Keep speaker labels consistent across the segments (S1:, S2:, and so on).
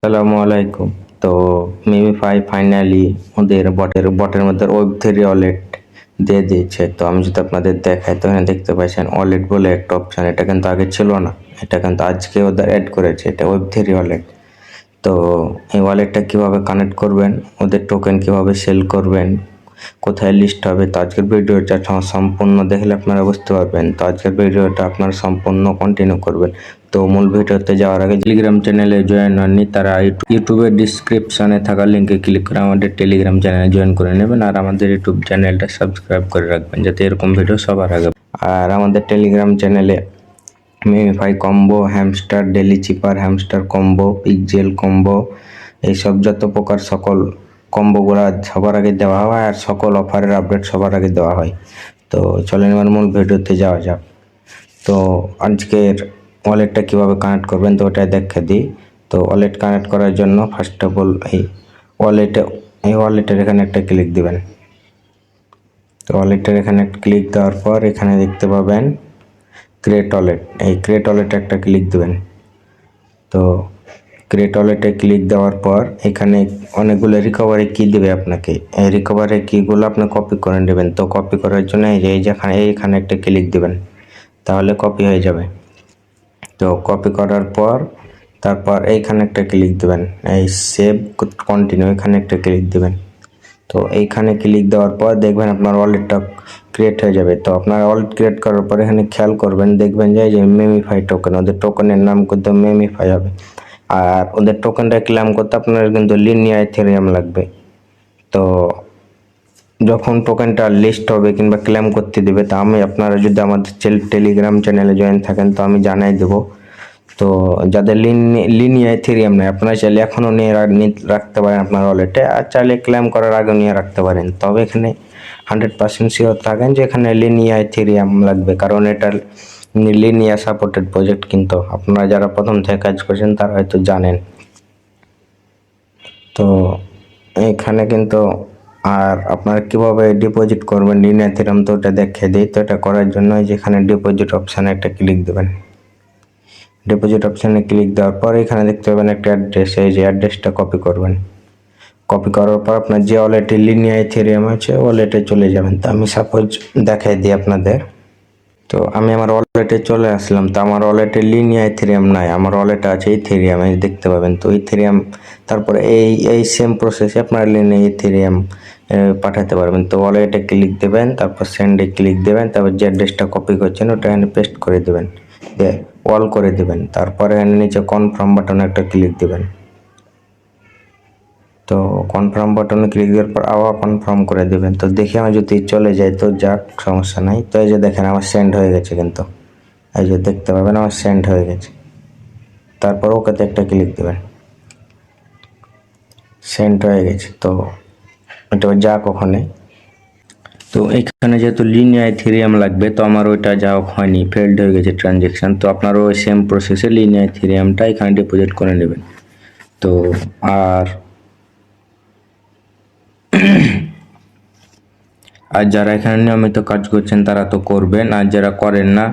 S1: আসসালামু আলাইকুম। তো মিমিফাই ফাইনালি ওদের বটের মধ্যে ওয়েব3 ওয়ালেট দিয়ে দিয়েছে। তো আমি যদি আপনাদের দেখাই তো এখানে দেখতে পাচ্ছেন ওয়ালেট বলে একটা অপশন, এটা কিন্তু আগে ছিল না, এটা কিন্তু আজকে ওদের অ্যাড করেছে, এটা ওয়েব3 ওয়ালেট। তো এই ওয়ালেটটা কিভাবে কানেক্ট করবেন, ওদের টোকেন কিভাবে সেল করবেন, কোথায় লিস্ট হবে, তো আজকের ভিডিওটা সম্পূর্ণ দেখলে আপনারা বুঝতে পারবেন। তো আজকের ভিডিওটা আপনারা সম্পূর্ণ কন্টিনিউ করবেন। তো মূল ভিডিওতে যাওয়ার আগে টেলিগ্রাম চ্যানেলে জয়েন হননি তারা ইউটিউবের ডিসক্রিপশনে থাকা লিঙ্কে ক্লিক করে আমাদের টেলিগ্রাম চ্যানেলে জয়েন করে নেবেন, আর আমাদের ইউটিউব চ্যানেলটা সাবস্ক্রাইব করে রাখবেন যাতে এরকম ভিডিও সবার আগে। আর আমাদের টেলিগ্রাম চ্যানেলে মিমিফাই কম্বো, হ্যামস্টার ডেলি চিপার, হ্যামস্টার কম্বো, পিকজেল কম্বো, এইসব যত প্রকার সকল কম্বোগুলো সবার আগে দেওয়া হয়, আর সকল অফারের আপডেট সবার আগে দেওয়া হয়। তো চলেন এবার মূল ভিডিওতে যাওয়া যাক। তো আজকের ওয়ালেটটা কীভাবে কানেক্ট করবেন তো ওটা দেখে দিই। তো ওয়ালেট কানেক্ট করার জন্য ফার্স্ট অফ অল এই ওয়ালেটের এখানে একটা ক্লিক দিবেন। তো ওয়ালেটের এখানে ক্লিক দেওয়ার পর এখানে দেখতে পাবেন ক্রিয়েট ওয়ালেট, এই ক্রিয়েট ওয়ালেটে একটা ক্লিক দিবেন। তো ক্রিয়েট ওয়ালেটে ক্লিক দেওয়ার পর এখানে অনেকগুলো রিকভারি কি দেবে আপনাকে, এই রিকভারি কিগুলো আপনি কপি করে নেবেন। তো কপি করার জন্য এইখানে একটা ক্লিক দিবেন, তাহলে কপি হয়ে যাবে। তো কপি করার পর তারপর এইখানে একটা ক্লিক দিবেন, এই সেভ কন্টিনিউ এখানে একটা ক্লিক দিবেন। তো এইখানে ক্লিক দেওয়ার পর দেখবেন আপনার ওয়ালেটটা ক্রিয়েট হয়ে যাবে। তো আপনার ওয়ালেট ক্রিয়েট করার পর এখানে খেয়াল করবেন, দেখবেন যে মিমিফাই টোকেন, ওদের টোকেনের নাম কিন্তু মিমিফাই হবে। আর ওদের টোকেনটা ক্লেম করতে আপনার কিন্তু লিনিয়ার ইথেরিয়াম লাগবে। তো যখন টোকেনটা লিস্ট হবে কিংবা ক্লেম করতে দিবে, তা আপনারা যদি আমাদের টেলিগ্রাম চ্যানেলে জয়েন থাকেন তো আমি জানাই দেবো। তো যাদের লিনিয়ার ইথেরিয়াম নেই আপনারা চাইলে এখনও নিয়ে রাখতে পারেন আপনার ওয়ালেটে, আর চাইলে ক্লেম করার আগে নিয়ে রাখতে পারেন। তবে এখানে 100% শিওর থাকেন যে এখানে লিনিয়ার ইথেরিয়াম লাগবে, কারণ এটা লিনিয়ার সাপোর্টেড প্রজেক্ট। কিন্তু আপনারা যারা প্রথম থেকে কাজ করছেন তারা হয়তো জানেন। তো এখানে কিন্তু আর আপনারা কীভাবে ডিপোজিট করবেন লিনিয়ার ইথেরিয়াম তো ওটা দেখিয়ে দিই। তো এটা করার জন্য যেখানে ডিপোজিট অপশানে একটা ক্লিক দেবেন। ডিপোজিট অপশানে ক্লিক দেওয়ার পর এখানে দেখতে পাবেন একটা অ্যাড্রেস, এই যে অ্যাড্রেসটা কপি করবেন। কপি করার পর আপনার যে ওয়ালেটে লিনিয়ার ইথেরিয়াম আছে ওয়ালেটে চলে যাবেন। তো আমি সাপোজ দেখাই দিই আপনাদের। তো আমি আমার ওয়ালেটে চলে আসলাম। তো আমার ওয়ালেটে লিনিয়ার ইথেরিয়াম নাই, আমার ওয়ালেটে আছে ইথেরিয়াম, এই দেখতে পাবেন। তো ইথেরিয়াম তারপরে এই সেম প্রসেসে আপনার লিনিয়ার ইথেরিয়াম পাঠাতে পারবেন। তো ওয়ালেটে ক্লিক দেবেন, তারপর সেন্ডে ক্লিক দেবেন, তারপর যে অ্যাড্রেসটা কপি করছেন ওটা এখানে পেস্ট করে দেবেন, দিয়ে অল করে দেবেন। তারপরে এখানে নিচে কনফার্ম বাটনে একটা ক্লিক দেবেন। তো কনফার্ম বাটনে ক্লিক দেওয়ার পর আবার কনফার্ম করে দেবেন। তো দেখে আমি যদি চলে যাই তো যাক, সমস্যা নাই। তো এই যে দেখেন আমার সেন্ড হয়ে গেছে, কিন্তু এই যে দেখতে পাবেন আমার সেন্ড হয়ে গেছে। তারপর ওকেতে একটা ক্লিক দেবেন, সেন্ড হয়ে গেছে। তো এটা যাক ওখানে। তো এখানে যেহেতু লিনিয়ার ইথেরিয়াম লাগবে, তো আমার ওইটা যাওয়া হয়নি, ফেলড হয়ে গেছে ট্রানজ্যাকশান। তো আপনারও ওই সেম প্রসেসে লিনিয়ার ইথেরিয়ামটা এখানে ডিপোজিট করে নেবেন। তো আর যারা এখানে নিয়মিত কাজ করছেন তারা তো করবেন, আর যারা করেন না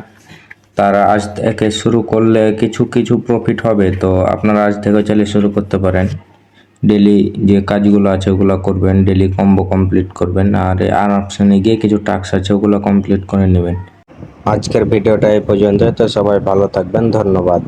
S1: তারা আজ থেকে শুরু করলে কিছু কিছু প্রফিট হবে। তো আপনারা আজ থেকে চাইলে শুরু করতে পারেন, ডেলি যে কাজগুলো আছে ওগুলো করবেন, ডেলি কম্বো কমপ্লিট করবেন, আর অপশানে গিয়ে কিছু টাস্ক আছে ওগুলো কমপ্লিট করে নেবেন। আজকের ভিডিওটা এই পর্যন্ত। তো সবাই ভালো থাকবেন, ধন্যবাদ।